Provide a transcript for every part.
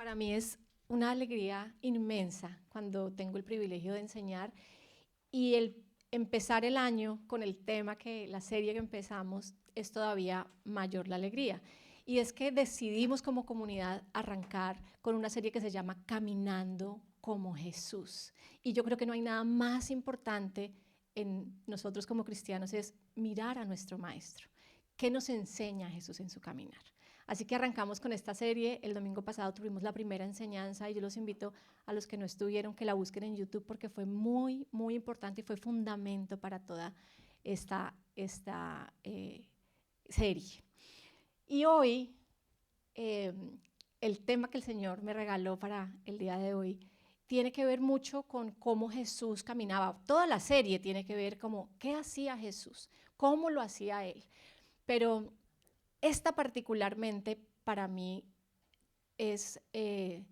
Para mí es una alegría inmensa cuando tengo el privilegio de enseñar y el empezar el año con el tema la serie que empezamos es todavía mayor la alegría. Y es que decidimos como comunidad arrancar con una serie que se llama Caminando como Jesús. Y yo creo que no hay nada más importante en nosotros como cristianos es mirar a nuestro Maestro. ¿Qué nos enseña Jesús en su caminar? Así que arrancamos con esta serie. El domingo pasado tuvimos la primera enseñanza y yo los invito a los que no estuvieron que la busquen en YouTube porque fue muy, muy importante y fue fundamento para toda esta serie. Y hoy, el tema que el Señor me regaló para el día de hoy tiene que ver mucho con cómo Jesús caminaba. Toda la serie tiene que ver como qué hacía Jesús, cómo lo hacía Él. Pero esta particularmente para mí se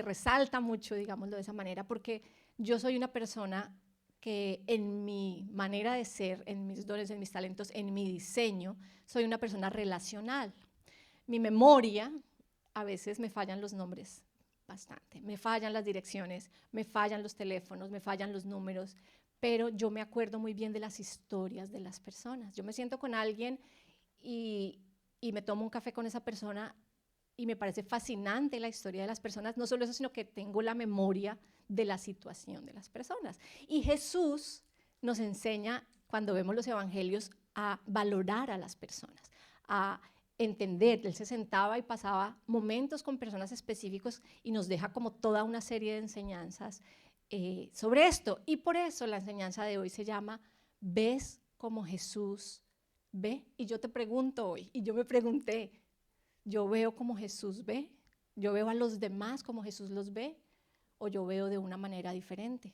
resalta mucho, digámoslo de esa manera, porque yo soy una persona que en mi manera de ser, en mis dones, en mis talentos, en mi diseño, soy una persona relacional. Mi memoria, a veces me fallan los nombres bastante, me fallan las direcciones, me fallan los teléfonos, me fallan los números, pero yo me acuerdo muy bien de las historias de las personas. Yo me siento con alguien y me tomo un café con esa persona y me parece fascinante la historia de las personas, no solo eso, sino que tengo la memoria de la situación de las personas. Y Jesús nos enseña, cuando vemos los evangelios, a valorar a las personas, a entender. Él se sentaba y pasaba momentos con personas específicos y nos deja como toda una serie de enseñanzas sobre esto. Y por eso la enseñanza de hoy se llama ¿Ves como Jesús ve? Y yo te pregunto hoy, y yo me pregunté, ¿yo veo como Jesús ve? ¿Yo veo a los demás como Jesús los ve? ¿O yo veo de una manera diferente?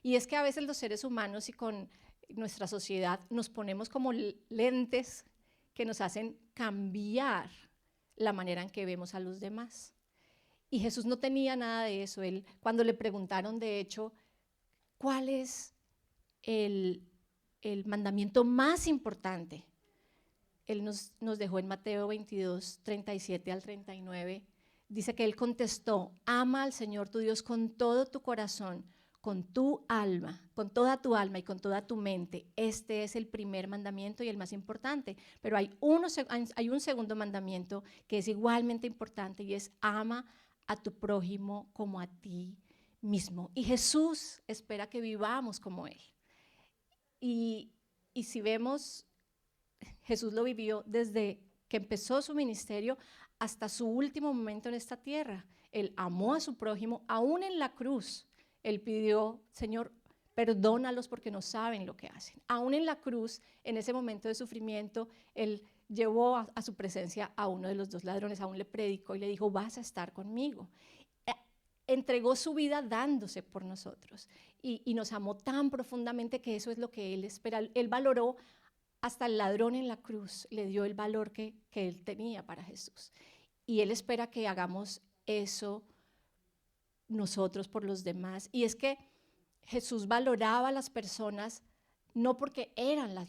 Y es que a veces los seres humanos y con nuestra sociedad nos ponemos como lentes que nos hacen cambiar la manera en que vemos a los demás. Y Jesús no tenía nada de eso. Él, cuando le preguntaron, de hecho, ¿cuál es el mandamiento más importante? Él nos dejó en Mateo 22, 37 al 39. Dice que él contestó: ama al Señor tu Dios con todo tu corazón, con tu alma, con toda tu alma y con toda tu mente. Este es el primer mandamiento y el más importante. Pero hay un segundo mandamiento que es igualmente importante y es: ama a tu prójimo como a ti mismo. Y Jesús espera que vivamos como Él. Y si vemos, Jesús lo vivió desde que empezó su ministerio hasta su último momento en esta tierra. Él amó a su prójimo, aún en la cruz. Él pidió: Señor, perdónalos porque no saben lo que hacen. Aún en la cruz, en ese momento de sufrimiento, Él llevó a su presencia a uno de los dos ladrones, aún le predicó y le dijo: vas a estar conmigo. Entregó su vida dándose por nosotros y nos amó tan profundamente que eso es lo que Él espera. Él valoró hasta el ladrón en la cruz, le dio el valor que Él tenía para Jesús. Y Él espera que hagamos eso nosotros por los demás. Y es que Jesús valoraba a las personas no porque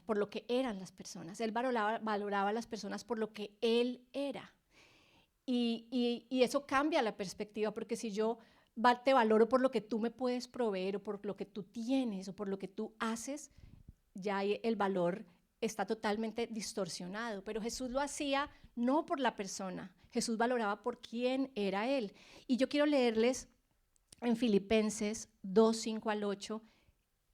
por lo que eran las personas. Él valoraba a las personas por lo que Él era. Y eso cambia la perspectiva, porque si yo te valoro por lo que tú me puedes proveer o por lo que tú tienes o por lo que tú haces, ya el valor está totalmente distorsionado. Pero Jesús lo hacía no por la persona, Jesús valoraba por quién era Él. Y yo quiero leerles en Filipenses 2, 5 al 8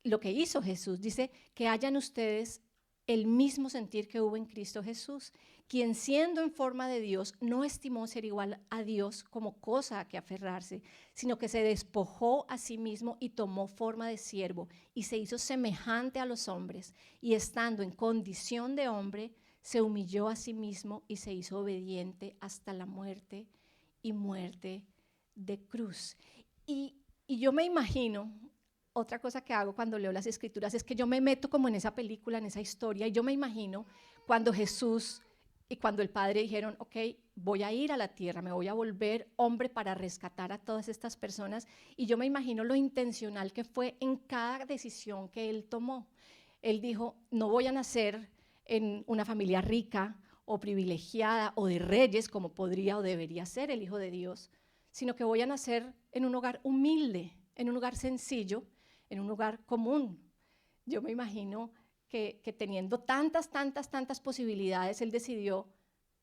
lo que hizo Jesús. Dice: que hayan ustedes el mismo sentir que hubo en Cristo Jesús, quien siendo en forma de Dios no estimó ser igual a Dios como cosa a que aferrarse, sino que se despojó a sí mismo y tomó forma de siervo y se hizo semejante a los hombres, y estando en condición de hombre se humilló a sí mismo y se hizo obediente hasta la muerte y muerte de cruz. Y yo me imagino, otra cosa que hago cuando leo las escrituras es que yo me meto como en esa película, en esa historia, y yo me imagino cuando Jesús y cuando el Padre dijeron: ok, voy a ir a la tierra, me voy a volver hombre para rescatar a todas estas personas, y yo me imagino lo intencional que fue en cada decisión que Él tomó. Él dijo: no voy a nacer en una familia rica o privilegiada o de reyes, como podría o debería ser el Hijo de Dios, sino que voy a nacer en un hogar humilde, en un hogar sencillo, en un hogar común. Yo me imagino que teniendo tantas posibilidades, él decidió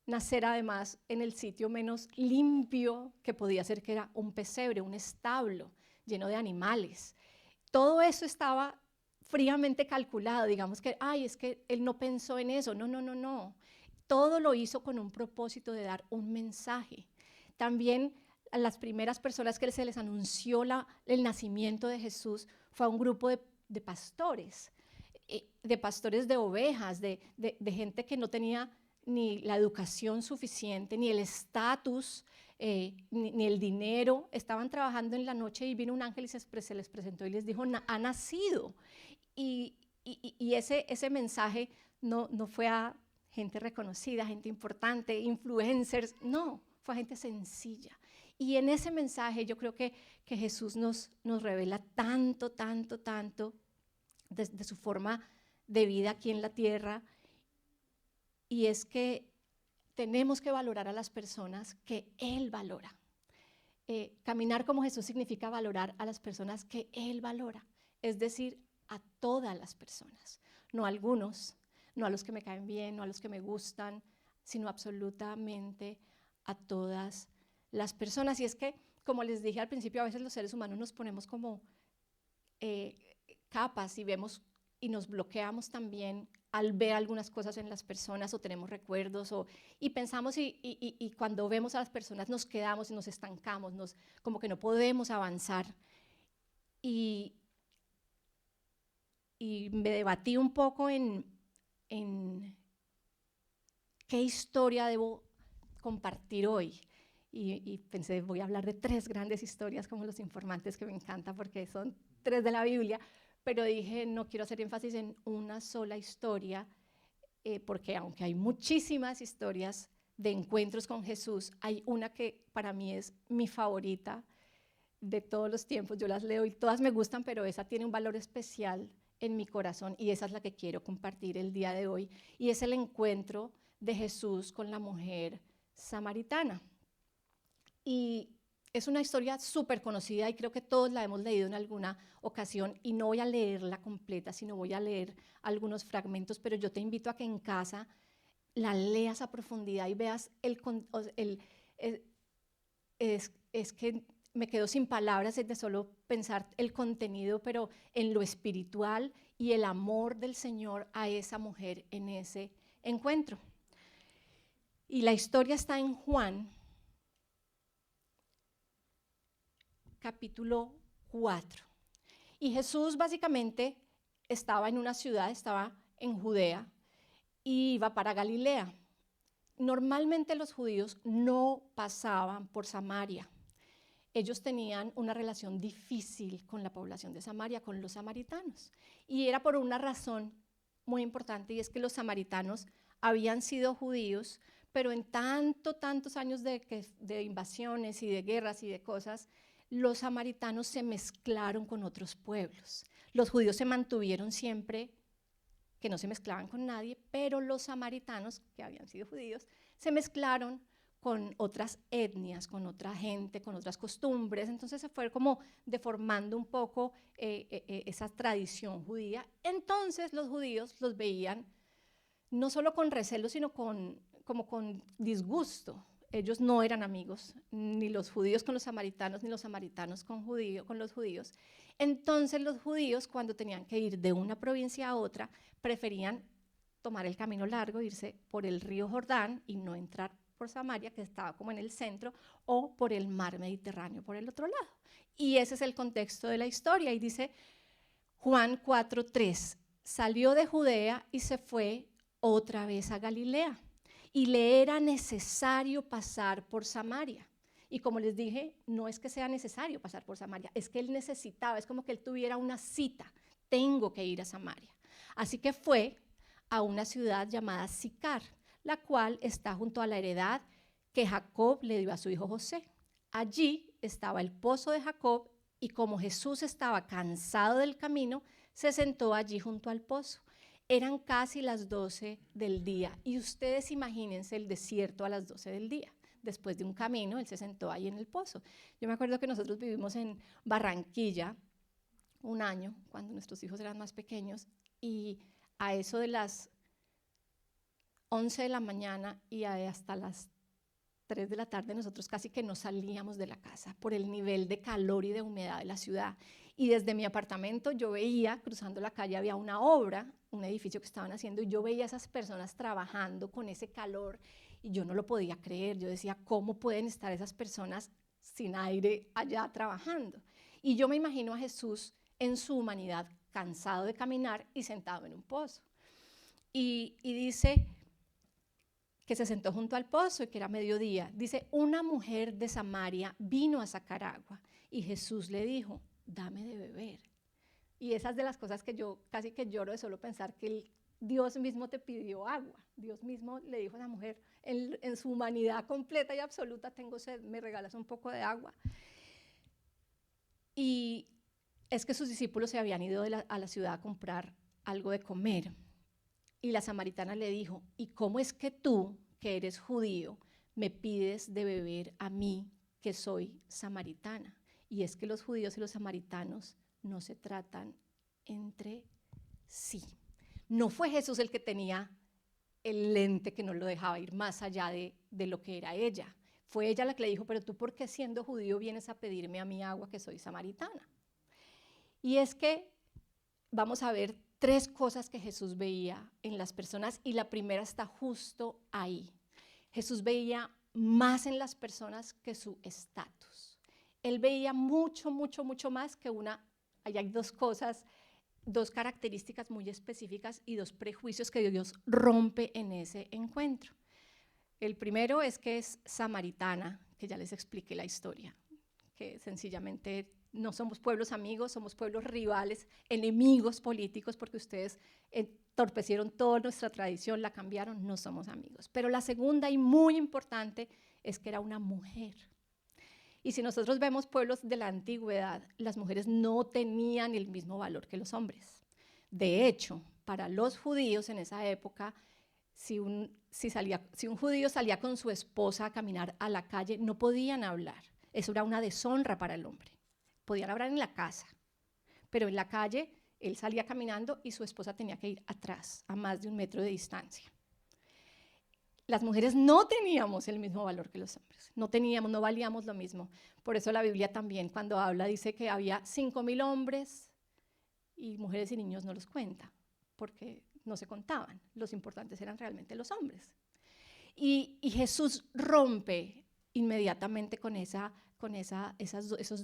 nacer además en el sitio menos limpio que podía ser, que era un pesebre, un establo lleno de animales. Todo eso estaba fríamente calculado, digamos que, es que él no pensó en eso, no. Todo lo hizo con un propósito de dar un mensaje. También a las primeras personas que se les anunció el nacimiento de Jesús fue a un grupo de pastores, de ovejas, de gente que no tenía ni la educación suficiente, ni el estatus, ni el dinero. Estaban trabajando en la noche y vino un ángel y se les presentó y les dijo, ha nacido. Y ese mensaje no fue a gente reconocida, gente importante, influencers, no, fue a gente sencilla. Y en ese mensaje yo creo que Jesús nos revela tanto de su forma de vida aquí en la tierra, y es que tenemos que valorar a las personas que Él valora. Caminar como Jesús significa valorar a las personas que Él valora, es decir, a todas las personas, no a algunos, no a los que me caen bien, no a los que me gustan, sino absolutamente a todas las personas. Y es que, como les dije al principio, a veces los seres humanos nos ponemos como capas y vemos y nos bloqueamos también al ver algunas cosas en las personas, o tenemos recuerdos, y pensamos, y cuando vemos a las personas nos quedamos y nos estancamos, como que no podemos avanzar. Y me debatí un poco en qué historia debo compartir hoy. Y pensé, voy a hablar de 3 grandes historias como Los Informantes, que me encanta porque son 3 de la Biblia, pero dije, no quiero hacer énfasis en una sola historia, porque aunque hay muchísimas historias de encuentros con Jesús, hay una que para mí es mi favorita de todos los tiempos. Yo las leo y todas me gustan, pero esa tiene un valor especial en mi corazón, y esa es la que quiero compartir el día de hoy, y es el encuentro de Jesús con la mujer samaritana. Y es una historia súper conocida y creo que todos la hemos leído en alguna ocasión, y no voy a leerla completa, sino voy a leer algunos fragmentos, pero yo te invito a que en casa la leas a profundidad y veas es que me quedo sin palabras de solo pensar el contenido, pero en lo espiritual y el amor del Señor a esa mujer en ese encuentro. Y la historia está en Juan, capítulo 4. Y Jesús básicamente estaba en una ciudad, estaba en Judea, y iba para Galilea. Normalmente los judíos no pasaban por Samaria. Ellos tenían una relación difícil con la población de Samaria, con los samaritanos. Y era por una razón muy importante, y es que los samaritanos habían sido judíos, pero en tantos años de invasiones y de guerras y de cosas, los samaritanos se mezclaron con otros pueblos. Los judíos se mantuvieron siempre que no se mezclaban con nadie, pero los samaritanos, que habían sido judíos, se mezclaron con otras etnias, con otra gente, con otras costumbres. Entonces se fue como deformando un poco esa tradición judía. Entonces los judíos los veían no solo con recelo, sino como con disgusto. Ellos no eran amigos, ni los judíos con los samaritanos, ni los samaritanos con los judíos. Entonces los judíos, cuando tenían que ir de una provincia a otra, preferían tomar el camino largo, irse por el río Jordán y no entrar por Samaria, que estaba como en el centro, o por el mar Mediterráneo, por el otro lado. Y ese es el contexto de la historia. Y dice Juan 4:3, salió de Judea y se fue otra vez a Galilea, y le era necesario pasar por Samaria. Y como les dije, no es que sea necesario pasar por Samaria, es que él necesitaba, es como que él tuviera una cita, tengo que ir a Samaria. Así que fue a una ciudad llamada Sicar, la cual está junto a la heredad que Jacob le dio a su hijo José. Allí estaba el pozo de Jacob, y como Jesús estaba cansado del camino, se sentó allí junto al pozo. Eran casi las 12 del día y ustedes imagínense el desierto a las 12 del día. Después de un camino, él se sentó ahí en el pozo. Yo me acuerdo que nosotros vivimos en Barranquilla un año, cuando nuestros hijos eran más pequeños, y a eso de las 11 de la mañana y hasta las 3 de la tarde nosotros casi que no salíamos de la casa por el nivel de calor y de humedad de la ciudad. Y desde mi apartamento yo veía, cruzando la calle había una obra, un edificio que estaban haciendo, y yo veía a esas personas trabajando con ese calor y yo no lo podía creer. Yo decía, ¿cómo pueden estar esas personas sin aire allá trabajando? Y yo me imagino a Jesús en su humanidad, cansado de caminar y sentado en un pozo. Y dice que se sentó junto al pozo y que era mediodía. Dice, una mujer de Samaria vino a sacar agua y Jesús le dijo, dame de beber. Y esas de las cosas que yo casi que lloro de solo pensar que Dios mismo te pidió agua. Dios mismo le dijo a la mujer, en su humanidad completa y absoluta, tengo sed, ¿me regalas un poco de agua? Y es que sus discípulos se habían ido a la ciudad a comprar algo de comer. Y la samaritana le dijo, ¿y cómo es que tú, que eres judío, me pides de beber a mí, que soy samaritana? Y es que los judíos y los samaritanos no se tratan entre sí. No fue Jesús el que tenía el lente que no lo dejaba ir más allá de lo que era ella. Fue ella la que le dijo, pero tú, ¿por qué siendo judío vienes a pedirme a mí agua, que soy samaritana? Y es que vamos a ver 3 cosas que Jesús veía en las personas, y la primera está justo ahí. Jesús veía más en las personas que su estatus. Él veía mucho, mucho, mucho más que ahí hay 2 cosas, 2 características muy específicas y 2 prejuicios que Dios rompe en ese encuentro. El primero es que es samaritana, que ya les expliqué la historia, que sencillamente no somos pueblos amigos, somos pueblos rivales, enemigos políticos, porque ustedes entorpecieron toda nuestra tradición, la cambiaron, no somos amigos. Pero la segunda y muy importante es que era una mujer. Y si nosotros vemos pueblos de la antigüedad, las mujeres no tenían el mismo valor que los hombres. De hecho, para los judíos en esa época, si un judío salía con su esposa a caminar a la calle, no podían hablar. Eso era una deshonra para el hombre. Podían hablar en la casa, pero en la calle él salía caminando y su esposa tenía que ir atrás, a más de 1 metro de distancia. Las mujeres no teníamos el mismo valor que los hombres, no valíamos lo mismo. Por eso la Biblia también, cuando habla, dice que había 5,000 hombres y mujeres y niños no los cuenta, porque no se contaban, los importantes eran realmente los hombres. Y Jesús rompe inmediatamente con esos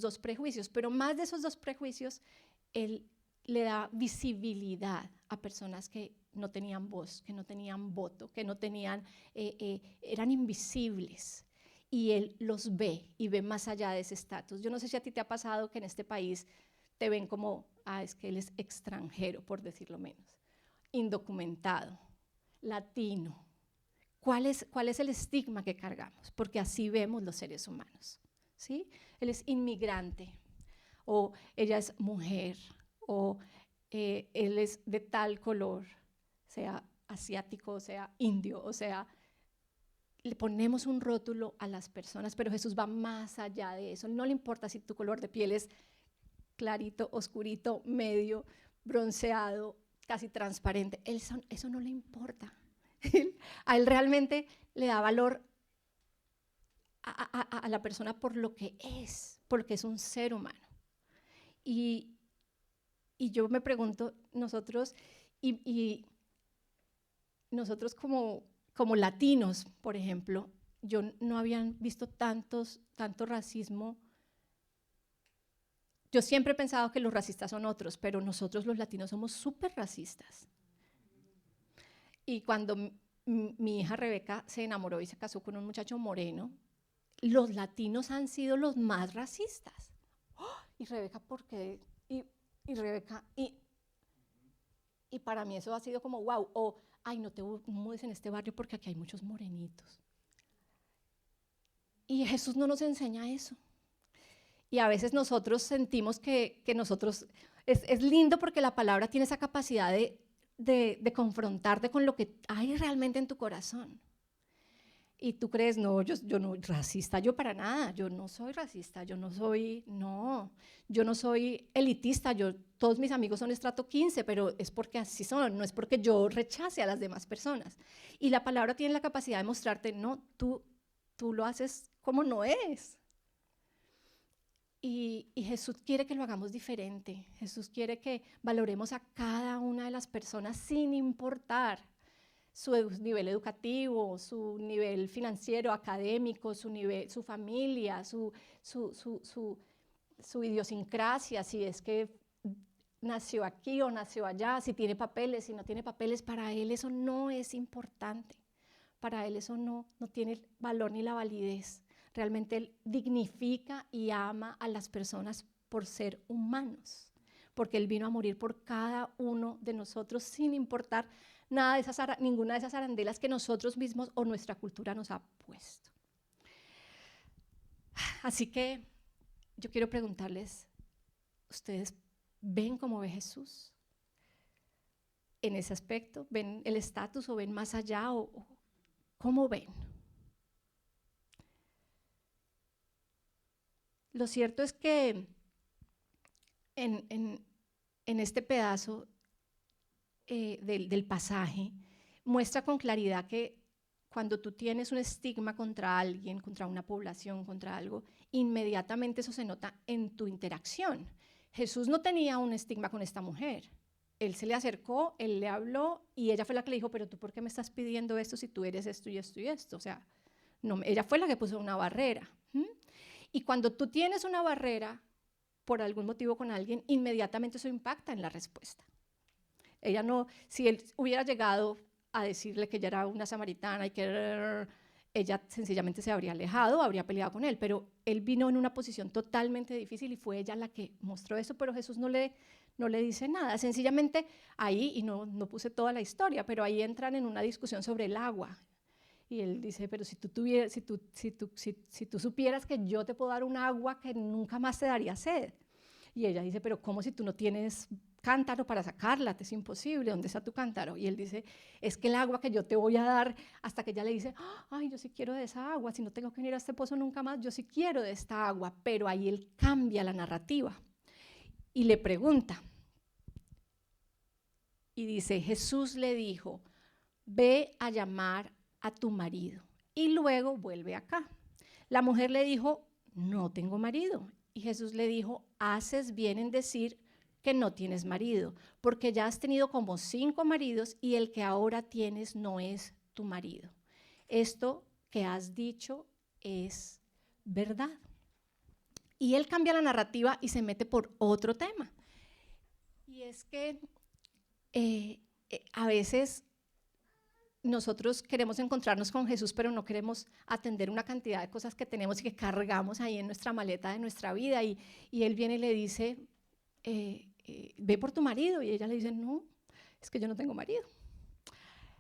2 prejuicios, pero más de esos 2 prejuicios, él le da visibilidad a personas que no tenían voz, que no tenían voto, que no tenían, eran invisibles, y él los ve y ve más allá de ese estatus. Yo no sé si a ti te ha pasado que en este país te ven como, es que él es extranjero, por decirlo menos, indocumentado, latino. ¿Cuál es el estigma que cargamos? Porque así vemos los seres humanos, ¿sí? Él es inmigrante, o ella es mujer, o él es de tal color, sea asiático, sea indio, o sea, le ponemos un rótulo a las personas, pero Jesús va más allá de eso. No le importa si tu color de piel es clarito, oscurito, medio, bronceado, casi transparente. Eso no le importa. A él realmente le da valor a la persona por lo que es, porque es un ser humano. Y yo me pregunto, nosotros como latinos, por ejemplo, yo no había visto tanto racismo. Yo siempre he pensado que los racistas son otros, pero nosotros los latinos somos súper racistas. Y cuando mi hija Rebeca se enamoró y se casó con un muchacho moreno, los latinos han sido los más racistas. Y Rebeca, ¿por qué? Y Rebeca, y para mí eso ha sido como wow, o ay, no te mudes en este barrio porque aquí hay muchos morenitos. Y Jesús no nos enseña eso. Y a veces nosotros sentimos que nosotros, es lindo porque la palabra tiene esa capacidad de de confrontarte con lo que hay realmente en tu corazón. Y tú crees, no, yo no, racista, yo para nada, yo no soy racista, yo no soy elitista, todos mis amigos son estrato 15, pero es porque así son, no es porque yo rechace a las demás personas. Y la palabra tiene la capacidad de mostrarte, no, tú lo haces como no es. Y Jesús quiere que lo hagamos diferente. Jesús quiere que valoremos a cada una de las personas sin importar su nivel educativo, su nivel financiero, académico, su familia, su idiosincrasia, si es que nació aquí o nació allá, si tiene papeles, si no tiene papeles. Para él eso no es importante. Para él eso no tiene valor ni la validez. Realmente él dignifica y ama a las personas por ser humanos, porque él vino a morir por cada uno de nosotros sin importar ninguna de esas arandelas que nosotros mismos o nuestra cultura nos ha puesto. Así que yo quiero preguntarles, ¿ustedes ven cómo ve Jesús en ese aspecto? ¿Ven el estatus o ven más allá? ¿O cómo ven? Lo cierto es que en este pedazo del pasaje muestra con claridad que cuando tú tienes un estigma contra alguien, contra una población, contra algo, inmediatamente eso se nota en tu interacción. Jesús no tenía un estigma con esta mujer. Él se le acercó, él le habló y ella fue la que le dijo, pero tú ¿por qué me estás pidiendo esto si tú eres esto y esto y esto? O sea, no, ella fue la que puso una barrera. Y cuando tú tienes una barrera por algún motivo con alguien, inmediatamente eso impacta en la respuesta. Ella no, si él hubiera llegado a decirle que ella era una samaritana y que ella sencillamente se habría alejado, habría peleado con él, pero él vino en una posición totalmente difícil y fue ella la que mostró eso, pero Jesús no le dice nada, sencillamente ahí, y no puse toda la historia, pero ahí entran en una discusión sobre el agua. Y él dice, pero si tú supieras que yo te puedo dar un agua que nunca más te daría sed. Y ella dice, pero ¿cómo si tú no tienes cántaro para sacarla? Es imposible, ¿dónde está tu cántaro? Y él dice, es que el agua que yo te voy a dar, hasta que ella le dice, ay, yo sí quiero de esa agua, si no tengo que venir a este pozo nunca más, yo sí quiero de esta agua. Pero ahí él cambia la narrativa y le pregunta. Y dice, Jesús le dijo, ve a llamar a tu marido y luego vuelve acá. La mujer le dijo, no tengo marido. Y Jesús le dijo, haces bien en decir que no tienes marido, porque ya has tenido como 5 maridos y el que ahora tienes no es tu marido. Esto que has dicho es verdad. Y él cambia la narrativa y se mete por otro tema. Y es que a veces nosotros queremos encontrarnos con Jesús, pero no queremos atender una cantidad de cosas que tenemos y que cargamos ahí en nuestra maleta de nuestra vida. Y él viene y le dice, ve por tu marido. Y ella le dice, no, es que yo no tengo marido.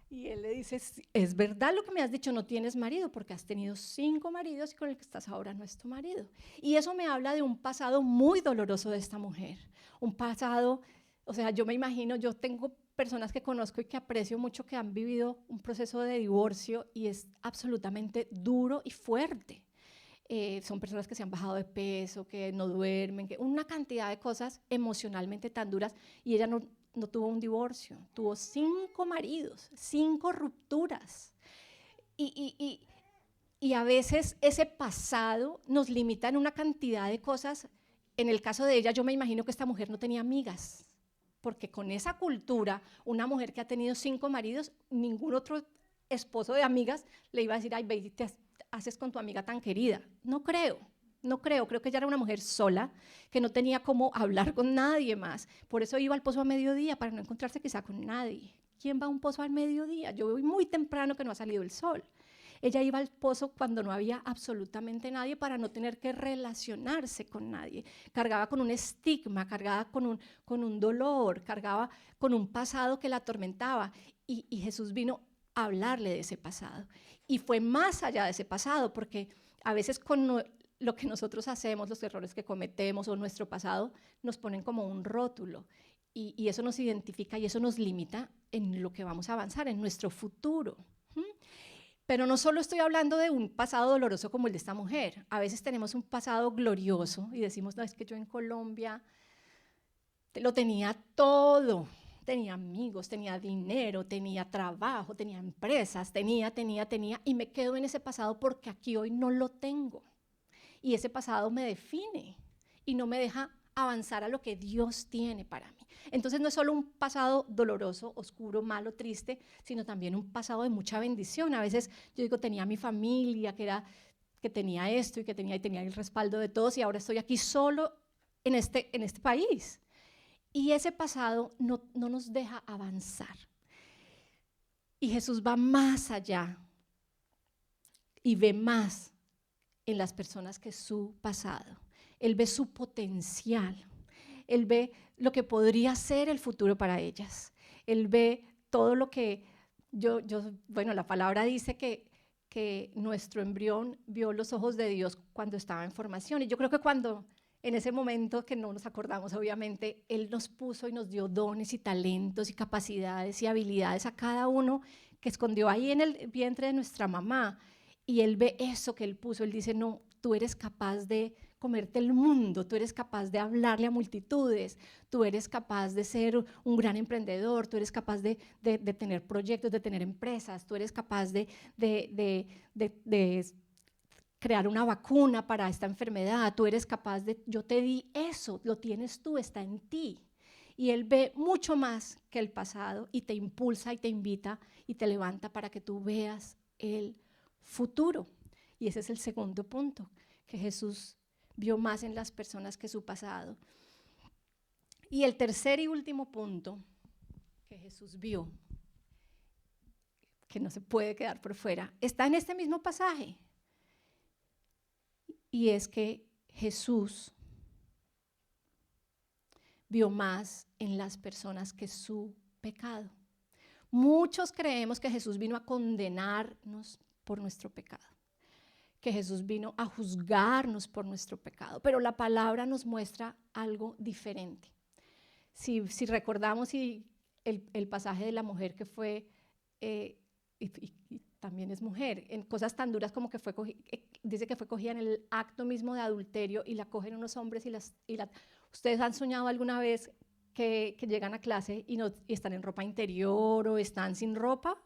Y él le dice, es verdad lo que me has dicho, no tienes marido, porque has tenido 5 maridos y con el que estás ahora no es tu marido. Y eso me habla de un pasado muy doloroso de esta mujer. Un pasado, o sea, yo me imagino, yo tengo personas que conozco y que aprecio mucho que han vivido un proceso de divorcio y es absolutamente duro y fuerte. Son personas que se han bajado de peso, que no duermen, que una cantidad de cosas emocionalmente tan duras, y ella no tuvo un divorcio, tuvo 5 maridos, 5 rupturas. Y a veces ese pasado nos limita en una cantidad de cosas. En el caso de ella, yo me imagino que esta mujer no tenía amigas, porque con esa cultura, una mujer que ha tenido 5 maridos, ningún otro esposo de amigas le iba a decir, ay, baby, te haces con tu amiga tan querida. No creo, creo que ella era una mujer sola, que no tenía cómo hablar con nadie más, por eso iba al pozo a mediodía, para no encontrarse quizá con nadie. ¿Quién va a un pozo al mediodía? Yo voy muy temprano que no ha salido el sol. Ella iba al pozo cuando no había absolutamente nadie para no tener que relacionarse con nadie. Cargaba con un estigma, cargaba con un dolor, cargaba con un pasado que la atormentaba. Y Jesús vino a hablarle de ese pasado. Y fue más allá de ese pasado, porque a veces con lo que nosotros hacemos, los errores que cometemos o nuestro pasado, nos ponen como un rótulo. Y eso nos identifica y eso nos limita en lo que vamos a avanzar, en nuestro futuro. Pero no solo estoy hablando de un pasado doloroso como el de esta mujer. A veces tenemos un pasado glorioso y decimos, no, es que yo en Colombia lo tenía todo. Tenía amigos, tenía dinero, tenía trabajo, tenía empresas, tenía, y me quedo en ese pasado porque aquí hoy no lo tengo. Y ese pasado me define y no me deja avanzar a lo que Dios tiene para mí. Entonces no es solo un pasado doloroso, oscuro, malo, triste, sino también un pasado de mucha bendición. A veces yo digo, tenía mi familia, que tenía esto y que tenía el respaldo de todos, y ahora estoy aquí solo en este país. Y ese pasado no nos deja avanzar. Y Jesús va más allá y ve más en las personas que su pasado. Él ve su potencial. Él ve lo que podría ser el futuro para ellas. Él ve todo lo que bueno, la palabra dice que nuestro embrión vio los ojos de Dios cuando estaba en formación. Y yo creo que en ese momento, que no nos acordamos obviamente, Él nos puso y nos dio dones y talentos y capacidades y habilidades a cada uno que escondió ahí en el vientre de nuestra mamá. Y Él ve eso que Él puso. Él dice, no, tú eres capaz de comerte el mundo, tú eres capaz de hablarle a multitudes, tú eres capaz de ser un gran emprendedor, tú eres capaz de tener proyectos, de tener empresas, tú eres capaz de crear una vacuna para esta enfermedad, tú eres capaz de, yo te di eso, lo tienes tú, está en ti. Y Él ve mucho más que el pasado y te impulsa y te invita y te levanta para que tú veas el futuro. Y ese es el segundo punto, que Jesús vio más en las personas que su pasado. Y el tercer y último punto que Jesús vio, que no se puede quedar por fuera, está en este mismo pasaje. Y es que Jesús vio más en las personas que su pecado. Muchos creemos que Jesús vino a condenarnos por nuestro pecado, que Jesús vino a juzgarnos por nuestro pecado, pero la palabra nos muestra algo diferente. Si recordamos el pasaje de la mujer que fue, y también es mujer, en cosas tan duras como que dice que fue cogida en el acto mismo de adulterio y la cogen unos hombres ¿Ustedes han soñado alguna vez que llegan a clase y están en ropa interior o están sin ropa?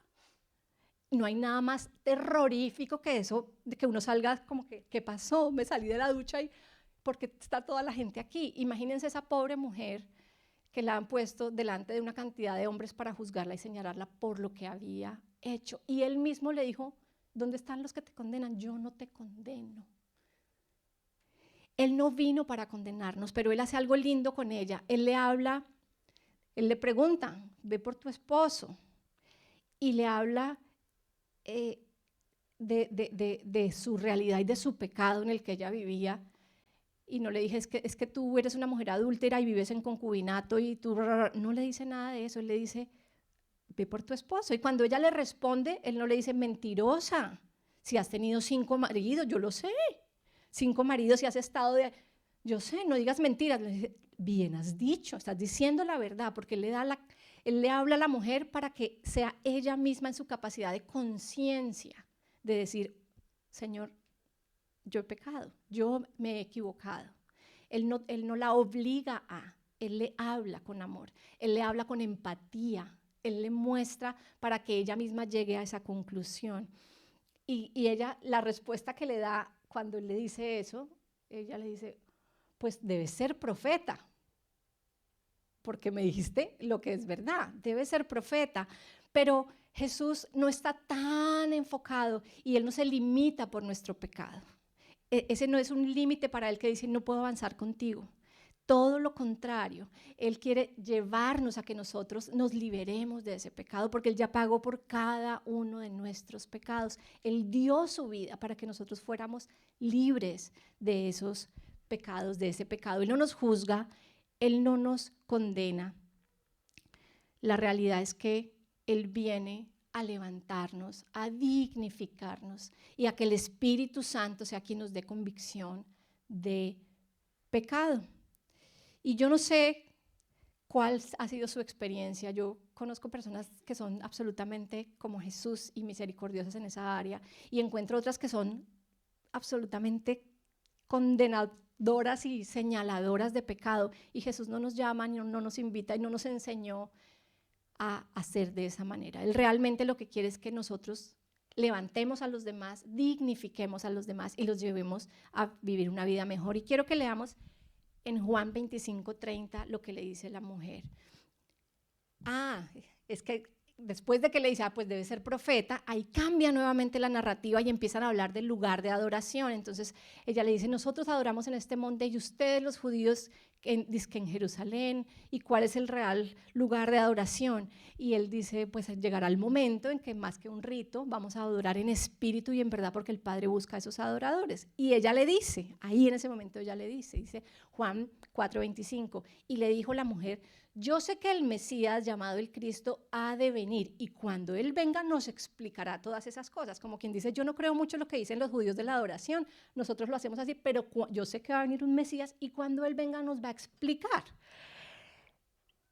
No hay nada más terrorífico que eso, de que uno salga como que, ¿qué pasó? Me salí de la ducha y porque está toda la gente aquí. Imagínense esa pobre mujer que la han puesto delante de una cantidad de hombres para juzgarla y señalarla por lo que había hecho. Y Él mismo le dijo, ¿dónde están los que te condenan? Yo no te condeno. Él no vino para condenarnos, pero Él hace algo lindo con ella. Él le habla, Él le pregunta, ve por tu esposo. Y le habla de su realidad y de su pecado en el que ella vivía. Y no le dije, es que tú eres una mujer adúltera y vives en concubinato y tú, no le dice nada de eso. Él le dice, ve por tu esposo. Y cuando ella le responde, él no le dice, mentirosa, si has tenido 5 maridos, yo lo sé, 5 maridos, si has estado yo sé, no digas mentiras. Le dice, bien has dicho, estás diciendo la verdad, porque él le habla a la mujer para que sea ella misma en su capacidad de conciencia, de decir, Señor, yo he pecado, yo me he equivocado. Él no la obliga Él le habla con amor, Él le habla con empatía, Él le muestra para que ella misma llegue a esa conclusión. Y ella, la respuesta que le da cuando él le dice eso, ella le dice, pues debes ser profeta, porque me dijiste lo que es verdad, debes ser profeta. Pero Jesús no está tan enfocado y Él no se limita por nuestro pecado. Ese no es un límite para Él que dice, no puedo avanzar contigo. Todo lo contrario, Él quiere llevarnos a que nosotros nos liberemos de ese pecado, porque Él ya pagó por cada uno de nuestros pecados. Él dio su vida para que nosotros fuéramos libres de esos pecados, de ese pecado. Él no nos juzga, Él no nos condena. La realidad es que Él viene a levantarnos, a dignificarnos y a que el Espíritu Santo sea quien nos dé convicción de pecado. Y yo no sé ¿Cuál ha sido su experiencia? Yo conozco personas que son absolutamente como Jesús y misericordiosas en esa área, y encuentro otras que son absolutamente condenadoras y señaladoras de pecado, y Jesús no nos llama, no nos invita y no nos enseñó a hacer de esa manera. Él realmente lo que quiere es que nosotros levantemos a los demás, dignifiquemos a los demás y los llevemos a vivir una vida mejor. Y quiero que leamos en Juan 25:30 lo que le dice la mujer. Es que después de que le dice, pues debe ser profeta, ahí cambia nuevamente la narrativa y empiezan a hablar del lugar de adoración. Entonces ella le dice, nosotros adoramos en este monte y ustedes los judíos dizque en Jerusalén, ¿y cuál es el real lugar de adoración? Y él dice, pues llegará el momento en que más que un rito, vamos a adorar en espíritu y en verdad, porque el Padre busca a esos adoradores. Y ella le dice, ahí en ese momento ella le dice Juan 4:25, y le dijo la mujer, yo sé que el Mesías llamado el Cristo ha de venir y cuando Él venga nos explicará todas esas cosas. Como quien dice, yo no creo mucho lo que dicen los judíos de la adoración, nosotros lo hacemos así, pero yo sé que va a venir un Mesías y cuando Él venga nos va a explicar.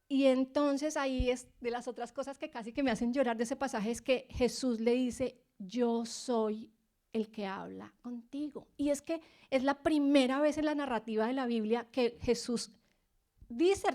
Y entonces ahí es de las otras cosas que casi que me hacen llorar de ese pasaje, es que Jesús le dice, yo soy el que habla contigo. Y es que es la primera vez en la narrativa de la Biblia que Jesús dice,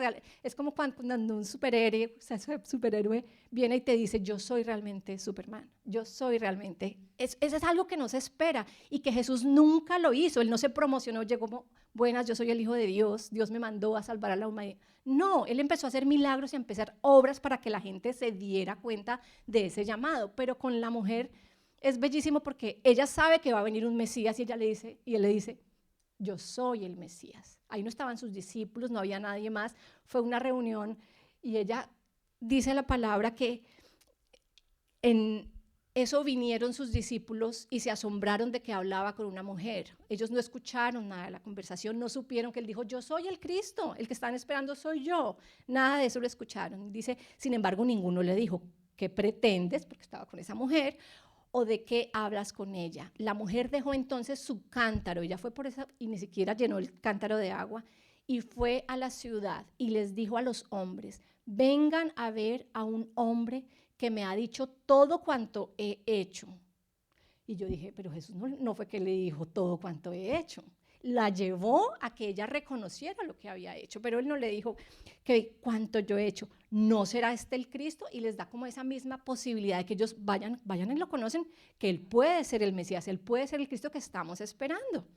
es como cuando un superhéroe viene y te dice, yo soy realmente Superman, yo soy realmente, eso es algo que no se espera y que Jesús nunca lo hizo, Él no se promocionó, llegó como, buenas, yo soy el Hijo de Dios, Dios me mandó a salvar a la humanidad. No, Él empezó a hacer milagros y a empezar obras para que la gente se diera cuenta de ese llamado, pero con la mujer es bellísimo porque ella sabe que va a venir un Mesías y él le dice, yo soy el Mesías. Ahí no estaban sus discípulos, no había nadie más, fue una reunión y ella dice la palabra que en eso vinieron sus discípulos y se asombraron de que hablaba con una mujer. Ellos no escucharon nada de la conversación, no supieron que él dijo, yo soy el Cristo, el que están esperando soy yo. Nada de eso lo escucharon. Dice, sin embargo, ninguno le dijo, ¿qué pretendes? Porque estaba con esa mujer. ¿O de qué hablas con ella? La mujer dejó entonces su cántaro, ella fue por esa y ni siquiera llenó el cántaro de agua, y fue a la ciudad y les dijo a los hombres, vengan a ver a un hombre que me ha dicho todo cuanto he hecho. Y yo dije, pero Jesús no fue que le dijo todo cuanto he hecho. La llevó a que ella reconociera lo que había hecho, pero él no le dijo que cuánto yo he hecho, ¿no será este el Cristo? Y les da como esa misma posibilidad de que ellos vayan y lo conocen, que él puede ser el Mesías, él puede ser el Cristo que estamos esperando.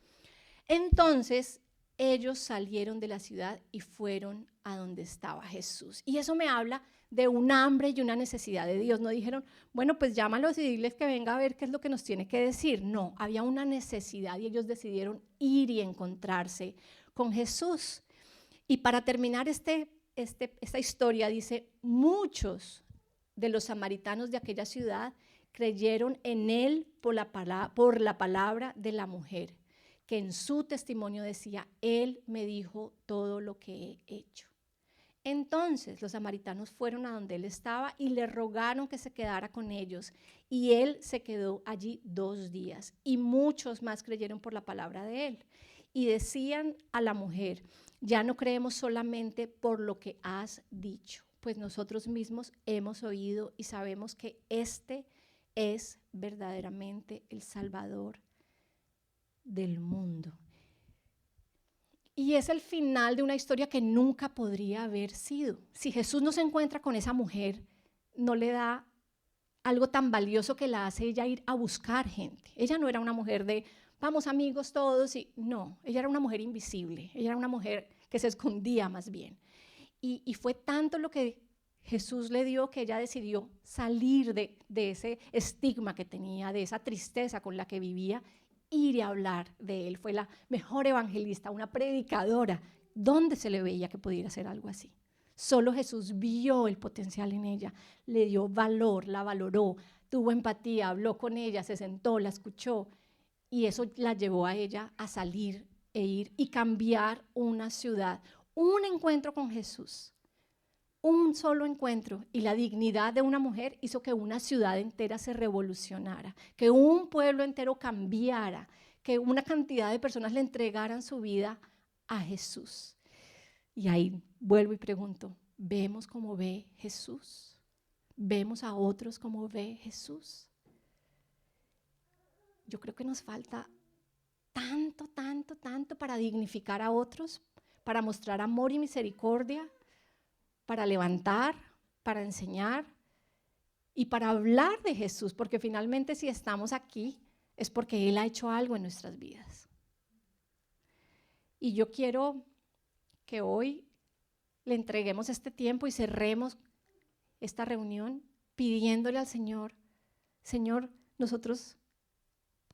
Entonces ellos salieron de la ciudad y fueron a donde estaba Jesús. Y eso me habla de un hambre y una necesidad de Dios. No dijeron, bueno, pues llámalos y diles que venga a ver qué es lo que nos tiene que decir. No, había una necesidad y ellos decidieron ir y encontrarse con Jesús. Y para terminar esta historia, dice, muchos de los samaritanos de aquella ciudad creyeron en él por la palabra de la mujer, que en su testimonio decía, él me dijo todo lo que he hecho. Entonces los samaritanos fueron a donde él estaba y le rogaron que se quedara con ellos. Y él se quedó allí 2 días y muchos más creyeron por la palabra de él. Y decían a la mujer, ya no creemos solamente por lo que has dicho, pues nosotros mismos hemos oído y sabemos que este es verdaderamente el Salvador del mundo. Y es el final de una historia que nunca podría haber sido. Si Jesús no se encuentra con esa mujer, no le da algo tan valioso que la hace ella ir a buscar gente. Ella no era una mujer de, vamos amigos todos, no, ella era una mujer invisible, ella era una mujer que se escondía más bien. Y fue tanto lo que Jesús le dio que ella decidió salir de ese estigma que tenía, de esa tristeza con la que vivía, ir y hablar de él. Fue la mejor evangelista, una predicadora. ¿Dónde se le veía que pudiera hacer algo así? Solo Jesús vio el potencial en ella, le dio valor, la valoró, tuvo empatía, habló con ella, se sentó, la escuchó, y eso la llevó a ella a salir e ir y cambiar una ciudad. Un encuentro con Jesús, un solo encuentro y la dignidad de una mujer hizo que una ciudad entera se revolucionara, que un pueblo entero cambiara, que una cantidad de personas le entregaran su vida a Jesús. Y ahí vuelvo y pregunto, vemos como ve Jesús, vemos a otros como ve Jesús. Yo creo que nos falta tanto para dignificar a otros, para mostrar amor y misericordia, para levantar, para enseñar y para hablar de Jesús, porque finalmente si estamos aquí es porque Él ha hecho algo en nuestras vidas. Y yo quiero que hoy le entreguemos este tiempo y cerremos esta reunión pidiéndole al Señor, Señor, nosotros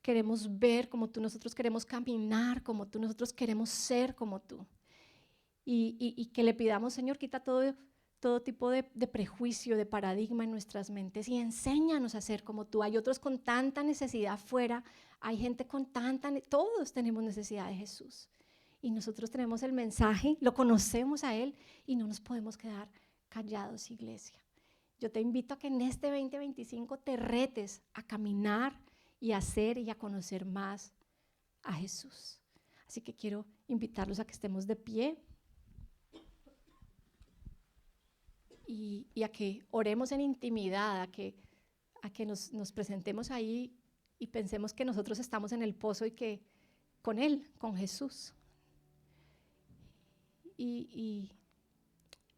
queremos ver como tú, nosotros queremos caminar como tú, nosotros queremos ser como tú. Y que le pidamos, Señor, quita todo tipo de prejuicio, de paradigma en nuestras mentes y enséñanos a ser como tú. Hay otros con tanta necesidad afuera, hay gente con todos tenemos necesidad de Jesús. Y nosotros tenemos el mensaje, lo conocemos a Él y no nos podemos quedar callados, iglesia. Yo te invito a que en este 2025 te retes a caminar y a hacer y a conocer más a Jesús. Así que quiero invitarlos a que estemos de pie y a que oremos en intimidad, a que nos presentemos ahí y pensemos que nosotros estamos en el pozo y que con Él, con Jesús. Y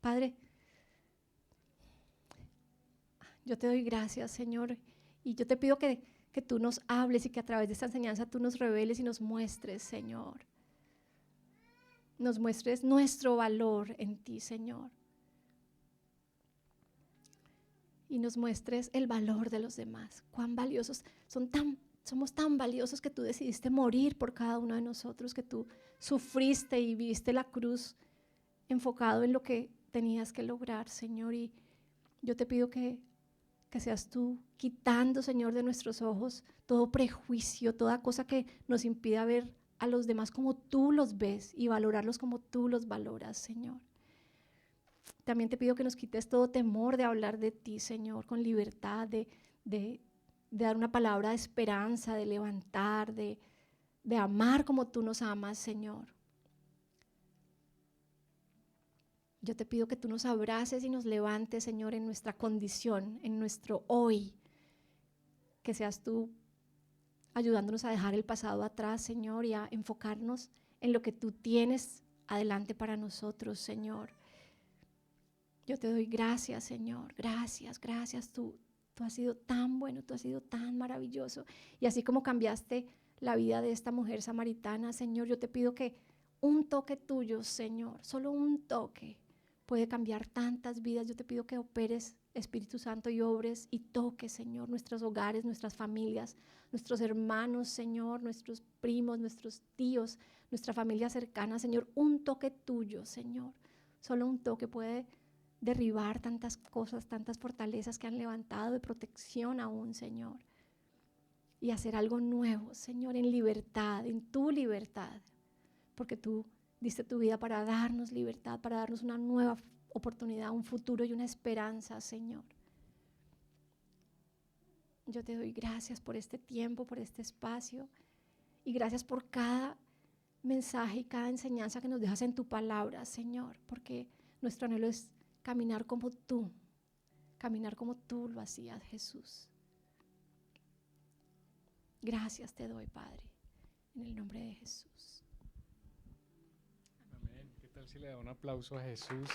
Padre, yo te doy gracias, Señor, y yo te pido que tú nos hables y que a través de esta enseñanza tú nos reveles y nos muestres, Señor. Nos muestres nuestro valor en ti, Señor. Y nos muestres el valor de los demás. Cuán valiosos somos tan valiosos que tú decidiste morir por cada uno de nosotros, que tú sufriste y viviste la cruz enfocado en lo que tenías que lograr, Señor. Y yo te pido que seas tú quitando, Señor, de nuestros ojos todo prejuicio, toda cosa que nos impida ver a los demás como tú los ves y valorarlos como tú los valoras, Señor. También te pido que nos quites todo temor de hablar de ti, Señor, con libertad, de dar una palabra de esperanza, de levantar, de amar como tú nos amas, Señor. Yo te pido que tú nos abraces y nos levantes, Señor, en nuestra condición, en nuestro hoy. Que seas tú ayudándonos a dejar el pasado atrás, Señor, y a enfocarnos en lo que tú tienes adelante para nosotros, Señor. Yo te doy gracias, Señor. Gracias. Tú has sido tan bueno, tú has sido tan maravilloso. Y así como cambiaste la vida de esta mujer samaritana, Señor, yo te pido que un toque tuyo, Señor, solo un toque, puede cambiar tantas vidas. Yo te pido que operes, Espíritu Santo, y obres y toques, Señor, nuestros hogares, nuestras familias, nuestros hermanos, Señor, nuestros primos, nuestros tíos, nuestra familia cercana, Señor. Un toque tuyo, Señor. Solo un toque puede derribar tantas cosas, tantas fortalezas que han levantado de protección aún, Señor. Y hacer algo nuevo, Señor, en libertad, en tu libertad. Porque tú diste tu vida para darnos libertad, para darnos una nueva oportunidad, un futuro y una esperanza, Señor. Yo te doy gracias por este tiempo, por este espacio, y gracias por cada mensaje y cada enseñanza que nos dejas en tu palabra, Señor, porque nuestro anhelo es caminar como tú lo hacías, Jesús. Gracias te doy, Padre, en el nombre de Jesús. Amén. ¿Qué tal si le da un aplauso a Jesús?